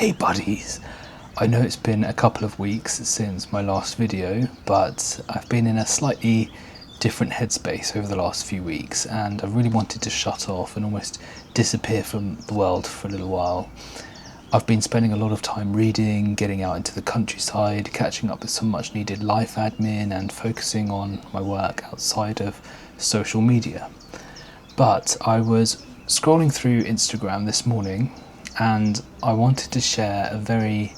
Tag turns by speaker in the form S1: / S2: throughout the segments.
S1: Hey buddies! I know it's been a couple of weeks since my last video, but I've been in a slightly different headspace over the last few weeks, and I really wanted to shut off and almost disappear from the world for a little while. I've been spending a lot of time reading, getting out into the countryside, catching up with some much needed life admin, and focusing on my work outside of social media. But I was scrolling through Instagram this morning and I wanted to share a very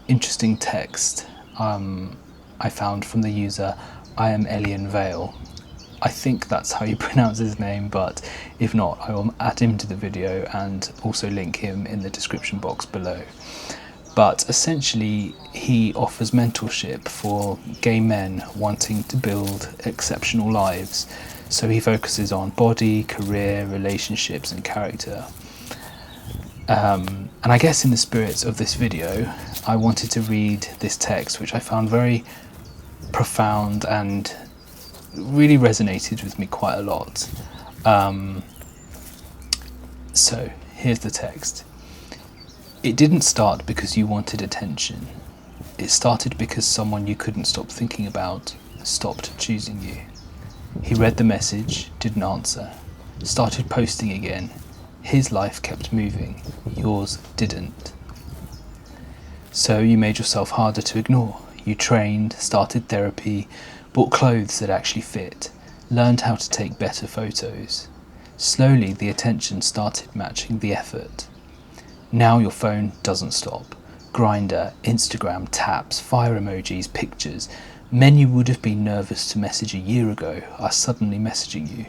S1: interesting text I found from the user I am Elian Vale. I think that's how you pronounce his name, but if not, I will add him to the video and also link him in the description box below. But essentially, he offers mentorship for gay men wanting to build exceptional lives. So he focuses on body, career, relationships and character. And I guess in the spirit of this video, I wanted to read this text, which I found very profound and really resonated with me quite a lot. So here's the text. It didn't start because you wanted attention. It started because someone you couldn't stop thinking about stopped choosing you. He read the message, didn't answer, started posting again. His life kept moving, yours didn't. So you made yourself harder to ignore. You trained, started therapy, bought clothes that actually fit, learned how to take better photos. Slowly the attention started matching the effort. Now your phone doesn't stop. Grindr, Instagram, taps, fire emojis, pictures. Men you would have been nervous to message a year ago are suddenly messaging you.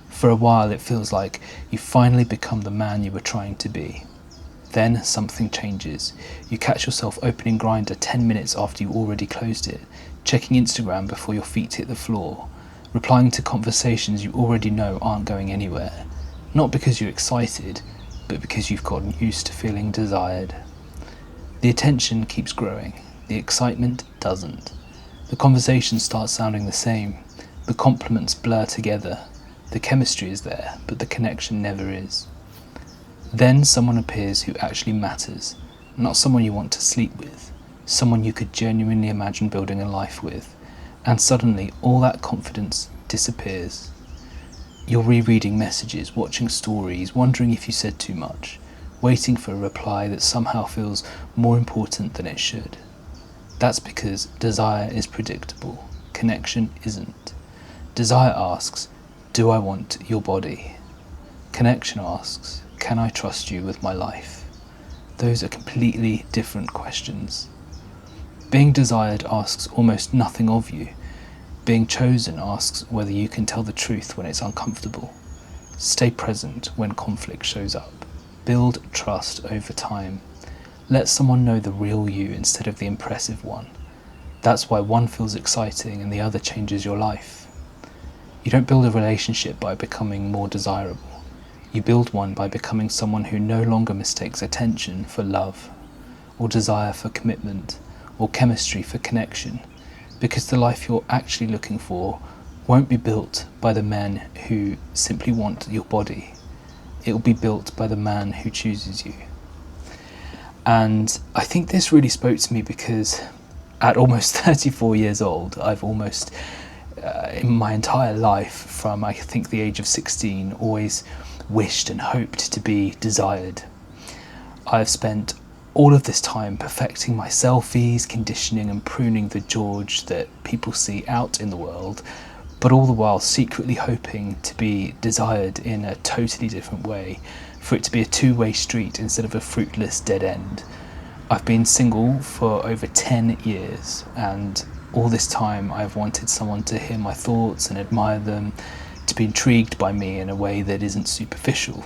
S1: For a while it feels like you've finally become the man you were trying to be. Then something changes. You catch yourself opening Grindr 10 minutes after you already closed it, checking Instagram before your feet hit the floor, replying to conversations you already know aren't going anywhere. Not because you're excited, but because you've gotten used to feeling desired. The attention keeps growing. The excitement doesn't. The conversation starts sounding the same. The compliments blur together. The chemistry is there, but the connection never is. Then someone appears who actually matters, not someone you want to sleep with, someone you could genuinely imagine building a life with, and suddenly all that confidence disappears. You're rereading messages, watching stories, wondering if you said too much, waiting for a reply that somehow feels more important than it should. That's because desire is predictable, connection isn't. Desire asks, do I want your body? Connection asks, can I trust you with my life? Those are completely different questions. Being desired asks almost nothing of you. Being chosen asks whether you can tell the truth when it's uncomfortable. Stay present when conflict shows up. Build trust over time. Let someone know the real you instead of the impressive one. That's why one feels exciting and the other changes your life. You don't build a relationship by becoming more desirable. You build one by becoming someone who no longer mistakes attention for love, or desire for commitment, or chemistry for connection, because the life you're actually looking for won't be built by the men who simply want your body. It will be built by the man who chooses you. And I think this really spoke to me because at almost 34 years old, I've almost in my entire life, from I think the age of 16, always wished and hoped to be desired. I've spent all of this time perfecting my selfies, conditioning and pruning the George that people see out in the world, but all the while secretly hoping to be desired in a totally different way, for it to be a two-way street instead of a fruitless dead end. I've been single for over 10 years, and all this time I've wanted someone to hear my thoughts and admire them, to be intrigued by me in a way that isn't superficial.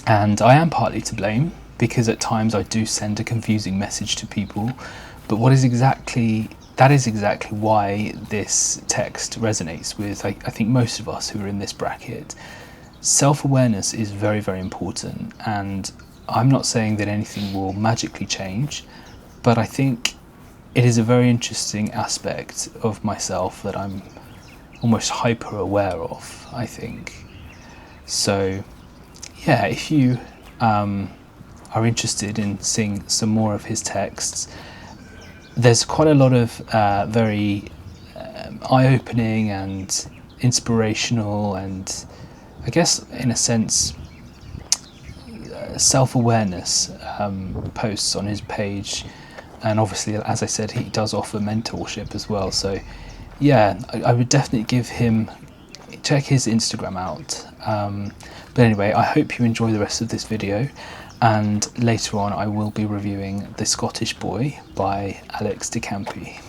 S1: And I am partly to blame, because at times I do send a confusing message to people, but that is exactly why this text resonates with, I think, most of us who are in this bracket. Self-awareness is very, very important, and I'm not saying that anything will magically change, but I think it is a very interesting aspect of myself that I'm almost hyper aware of, I think. So yeah, if you are interested in seeing some more of his texts, there's quite a lot of very eye-opening and inspirational and, I guess, in a sense, self-awareness posts on his page. And obviously, as I said, he does offer mentorship as well. So yeah, I would definitely check his Instagram out. But anyway, I hope you enjoy the rest of this video, and later on I will be reviewing The Scottish Boy by Alex de Campi.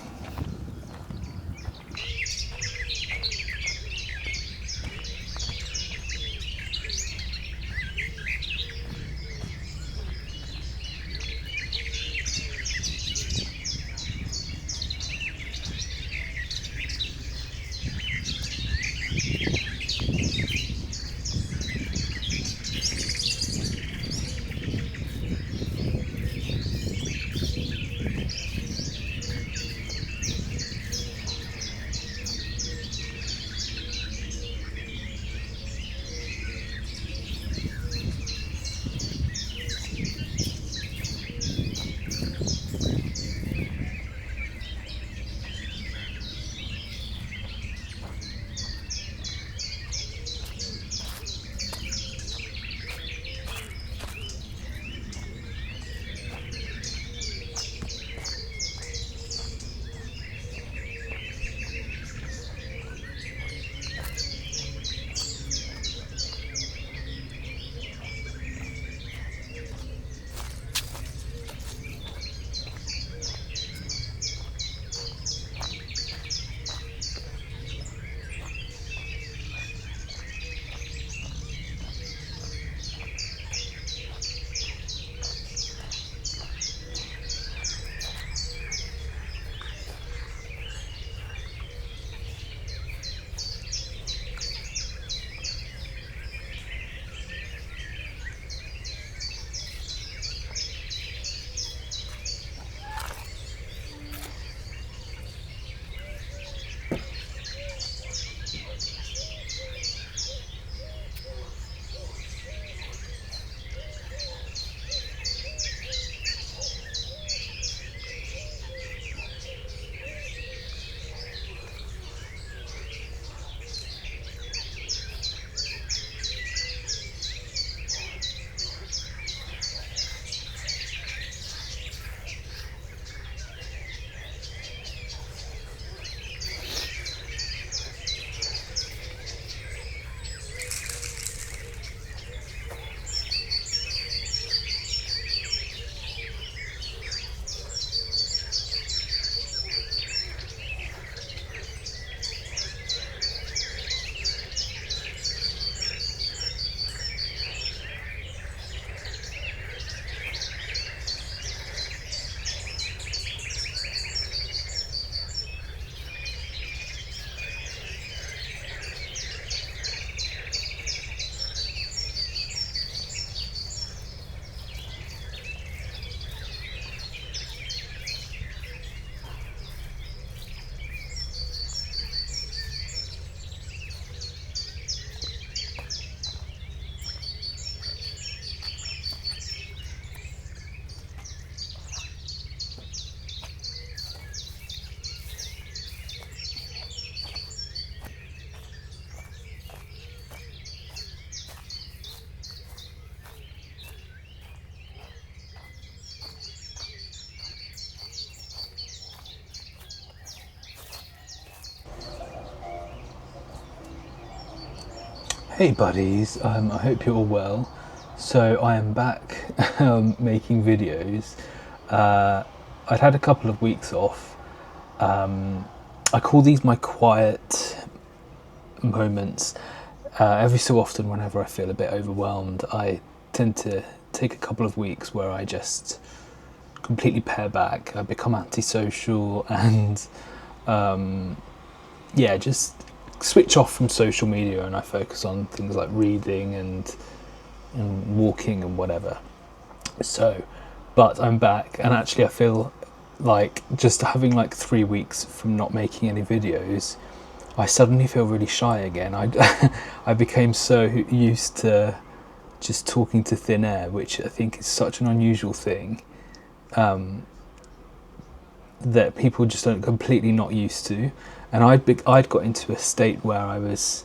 S1: Hey buddies, I hope you're all well. So I am back making videos. I'd had a couple of weeks off. I call these my quiet moments. Every so often, whenever I feel a bit overwhelmed, I tend to take a couple of weeks where I just completely pare back. I become antisocial and just switch off from social media, and I focus on things like reading and walking and whatever. But I'm back, and actually I feel like just having like 3 weeks from not making any videos, I suddenly feel really shy again. I became so used to just talking to thin air, which I think is such an unusual thing that people just are completely not used to. And I'd got into a state where I was,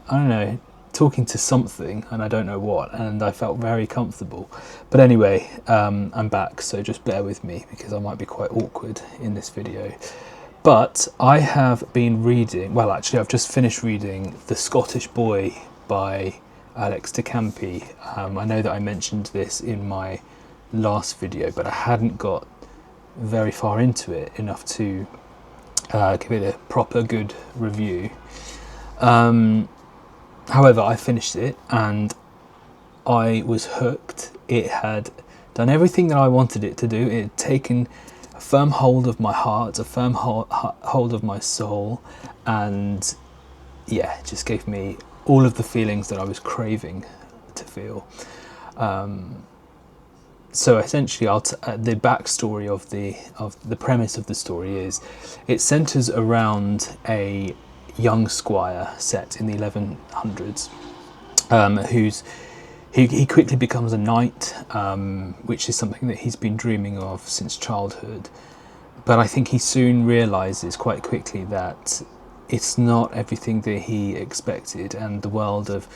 S1: I don't know, talking to something, and I don't know what, and I felt very comfortable. But anyway, I'm back, so just bear with me because I might be quite awkward in this video. But I have been reading, well actually I've just finished reading The Scottish Boy by Alex de Campi. I know that I mentioned this in my last video, but I hadn't got very far into it enough to give it a proper good review. However, I finished it and I was hooked. It had done everything that I wanted it to do. It had taken a firm hold of my heart, a firm hold of my soul, and yeah, it just gave me all of the feelings that I was craving to feel. So essentially, the backstory of the premise of the story is, it centres around a young squire set in the 1100s, he quickly becomes a knight, which is something that he's been dreaming of since childhood. But I think he soon realises quite quickly that it's not everything that he expected, and the world of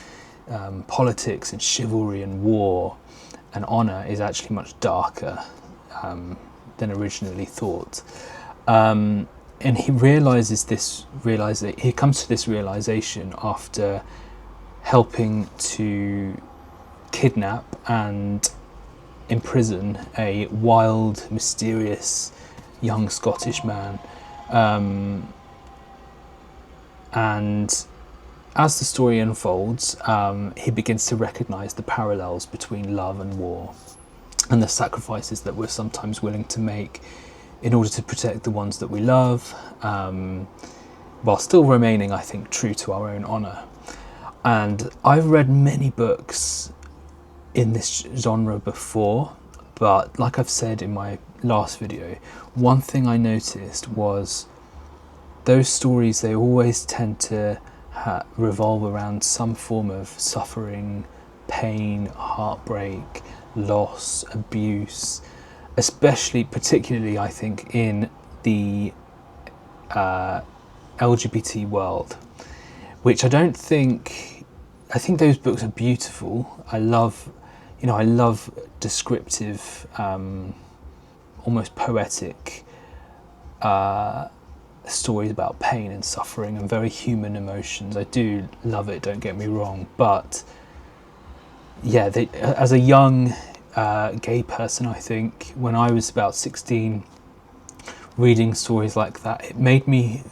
S1: politics and chivalry and war and honour is actually much darker than originally thought. And he he comes to this realization after helping to kidnap and imprison a wild, mysterious young Scottish man. And as the story unfolds, he begins to recognize the parallels between love and war, and the sacrifices that we're sometimes willing to make in order to protect the ones that we love, while still remaining, I think, true to our own honour. And I've read many books in this genre before, but like I've said in my last video, one thing I noticed was those stories, they always tend to revolve around some form of suffering, pain, heartbreak, loss, abuse, particularly I think in the LGBT world, which I think those books are beautiful. I love descriptive, almost poetic stories about pain and suffering and very human emotions. I do love it, don't get me wrong, but yeah, as a young gay person, I think, when I was about 16, reading stories like that, it made me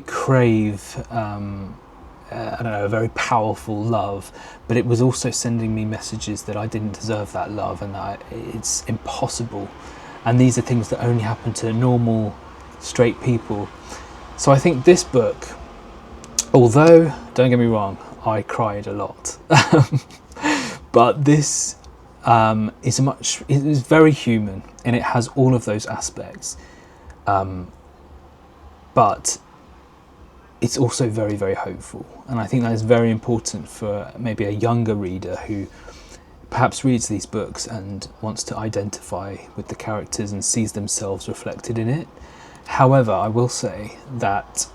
S1: crave a very powerful love, but it was also sending me messages that I didn't deserve that love, and that it's impossible, and these are things that only happen to normal straight people. So I think this book, although, don't get me wrong, I cried a lot, but this is very human, and it has all of those aspects, but it's also very, very hopeful, and I think that is very important for maybe a younger reader who perhaps reads these books and wants to identify with the characters and sees themselves reflected in it. However, I will say that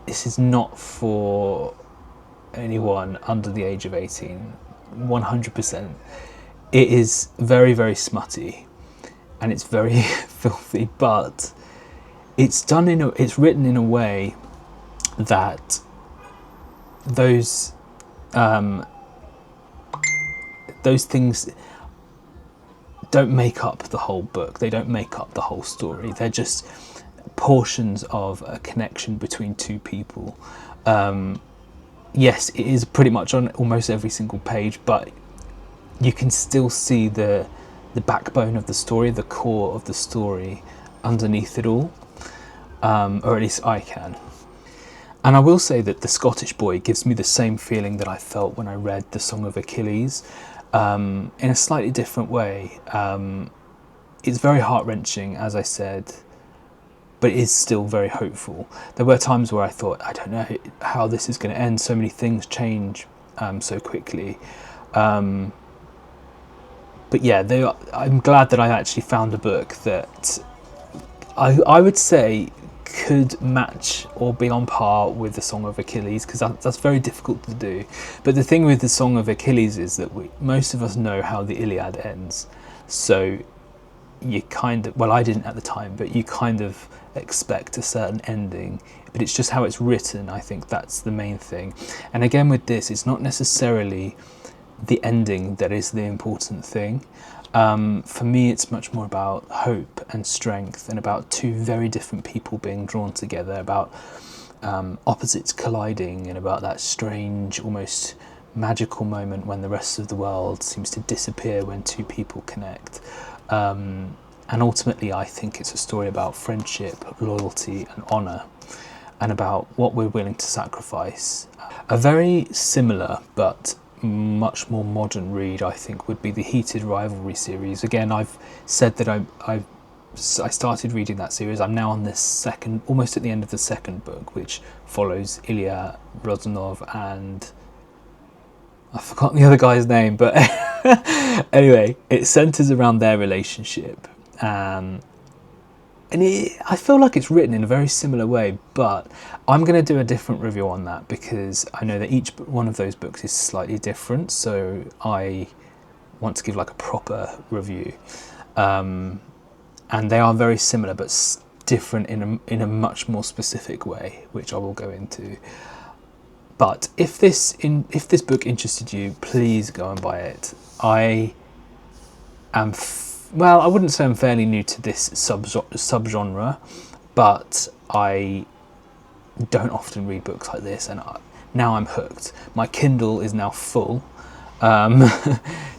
S1: this is not for anyone under the age of 18, 100%. It is very, very smutty, and it's very filthy, but it's written in a way that those things don't make up the whole book. They don't make up the whole story. They're just portions of a connection between two people. Yes, it is pretty much on almost every single page, but you can still see the backbone of the story, the core of the story underneath it all, or at least I can. And I will say that The Scottish Boy gives me the same feeling that I felt when I read The Song of Achilles, in a slightly different way. It's very heart-wrenching, as I said, but it is still very hopeful. There were times where I thought, I don't know how this is going to end. So many things change so quickly. But yeah, I'm glad that I actually found a book that I would say could match or be on par with the Song of Achilles, because that's very difficult to do. But the thing with the Song of Achilles is that most of us know how the Iliad ends, so you kind of, well, I didn't at the time, but you kind of expect a certain ending, but it's just how it's written. I think that's the main thing. And again, with this, it's not necessarily the ending that is the important thing. For me, it's much more about hope and strength, and about two very different people being drawn together, about opposites colliding, and about that strange, almost magical moment when the rest of the world seems to disappear when two people connect. And ultimately, I think it's a story about friendship, loyalty, and honour, and about what we're willing to sacrifice. A very similar but much more modern read, I think, would be the Heated Rivalry series. Again, I've said that I started reading that series. I'm now on this second, almost at the end of the second book, which follows Ilya Rodionov and I've forgotten the other guy's name, but anyway, it centres around their relationship. And I feel like it's written in a very similar way, but I'm going to do a different review on that because I know that each one of those books is slightly different, so I want to give like a proper review. And they are very similar, but different in a much more specific way, which I will go into. But if this book interested you, please go and buy it. I am well, I wouldn't say I'm fairly new to this subgenre, but I don't often read books like this, and now I'm hooked. My Kindle is now full.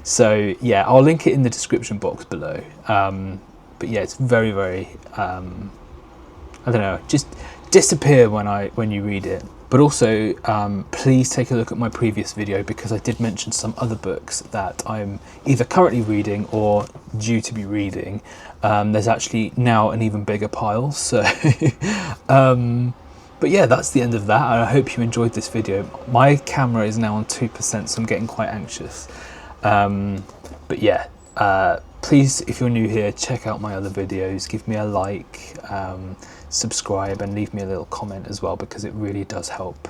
S1: So yeah, I'll link it in the description box below. But yeah, it's very, very, I don't know, just disappear when you read it. But also, please take a look at my previous video, because I did mention some other books that I'm either currently reading or due to be reading. There's actually now an even bigger pile. So, but yeah, that's the end of that. I hope you enjoyed this video. My camera is now on 2%, so I'm getting quite anxious. But yeah, please, if you're new here, check out my other videos. Give me a like. Subscribe and leave me a little comment as well, because it really does help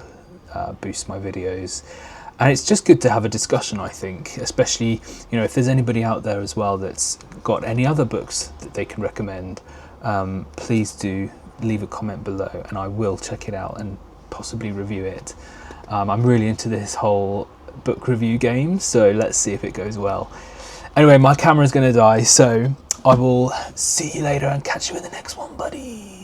S1: boost my videos. And it's just good to have a discussion, I think, especially, you know, if there's anybody out there as well that's got any other books that they can recommend, please do leave a comment below and I will check it out and possibly review it. I'm really into this whole book review game, so let's see if it goes well. Anyway, my camera's going to die, so I will see you later and catch you in the next one, buddy.